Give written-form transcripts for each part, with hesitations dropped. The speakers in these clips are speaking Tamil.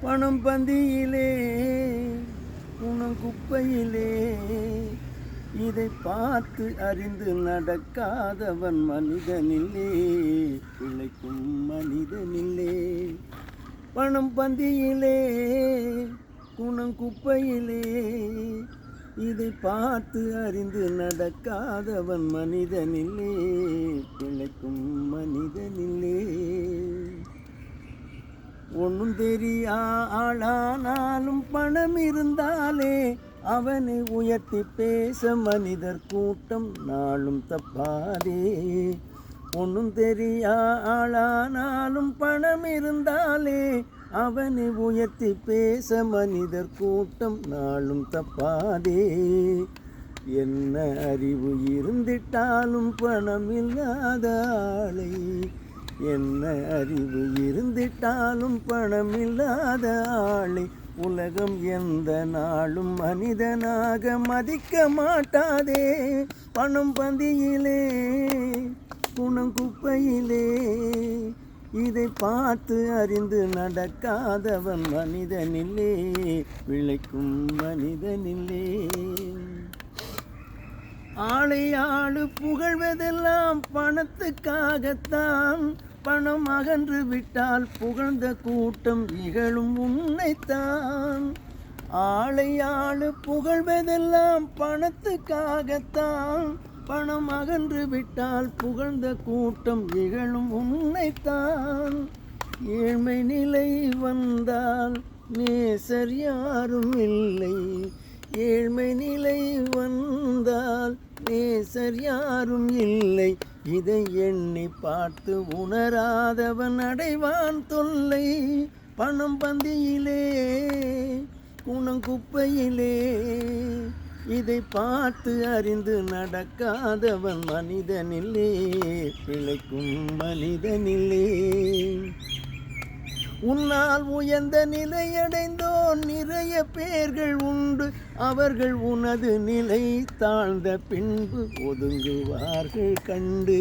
பணம் பந்தியிலே குணம் குப்பையிலே இதை பார்த்து அறிந்து நடக்காதவன் மனிதனில்லே, பிழைக்கும் மனிதனில்லே. பணம் பந்தியிலே குணம் குப்பையிலே இதை பார்த்து அறிந்து நடக்காதவன் மனிதனில்லே, பிழைக்கும் மனிதனில்லே. ஒன்றும் தெரியா ஆளானாலும் பணம் இருந்தாலே அவனை உயர்த்தி பேச மனிதர் கூட்டம் நாளும் தப்பாதே. ஒன்றும் தெரியா ஆளானாலும் பணம் இருந்தாலே அவனை உயர்த்தி பேச மனிதர் கூட்டம் நாளும் தப்பாதே. என்ன அறிவு இருந்திட்டாலும் பணம் இல்லாத ஆளை, என்ன அறிவு இருந்திட்டாலும் பணம் இல்லாத ஆளை உலகம் எந்த நாளும் மனிதனாக மதிக்க மாட்டாதே. பணம் பந்தியிலே குணம் குப்பையிலே இதை பார்த்து அறிந்து நடக்காதவன் மனிதனில்லே, பிழைக்கும் மனிதனில்லே. ஆளை ஆளு புகழ்வதெல்லாம் பணத்துக்காகத்தான், பணம் அகன்று விட்டால் புகழ்ந்த கூட்டம் இகழும் உன்னைத்தான். ஆளை ஆளு புகழ்வதெல்லாம் பணத்துக்காகத்தான், பணம் அகன்று விட்டால் புகழ்ந்த கூட்டம் இகழும் உன்னைத்தான். ஏழ்மை நிலை வந்தால் நேசர் யாரும் இல்லை, ஏழ்மை நிலை வந்தால் நேசர் யாரும் இல்லை. இதை எண்ணி பார்த்து உணராதவன் அடைவான் தொல்லை. பணம் பந்தியிலே குணம் குப்பையிலே இதை பார்த்து அறிந்து நடக்காதவன் மனிதனில்லே, பிழைக்கும் மனிதனில்லே. உன்னால் உயர்ந்த நிலையடைந்தோர் நிறைய பேர்கள் உண்டு, அவர்கள் உனது நிலை தாழ்ந்த பின்பு ஒதுங்குவார்கள் கண்டு.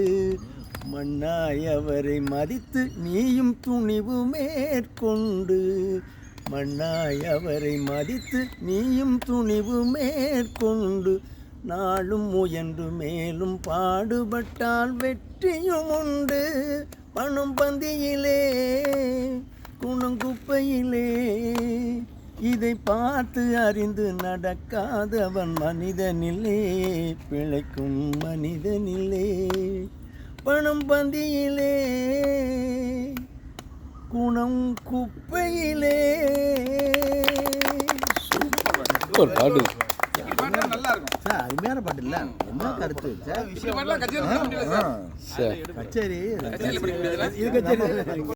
மண்ணாய் அவரை மதித்து நீயும் துணிவு மேற்கொண்டு, மண்ணாய் அவரை மதித்து நீயும் துணிவு மேற்கொண்டு நாளும் முயன்று மேலும் பாடுபட்டால் வெற்றியும் உண்டு. பணம் பந்தியிலே குணம் குப்பையிலே இதை பார்த்து அறிந்து நடக்காதவன் மனிதனில்லே, பிழைக்கும் மனிதனில்லே. பணம் பந்தியிலே குணம் குப்பையிலே. சூப்பர் பாட்டு, நல்லா இருக்கும் சார். அருமையான பாட்டு இல்ல? என்ன கருத்து சார்? கச்சேரி கச்சேரி இது கச்சேரி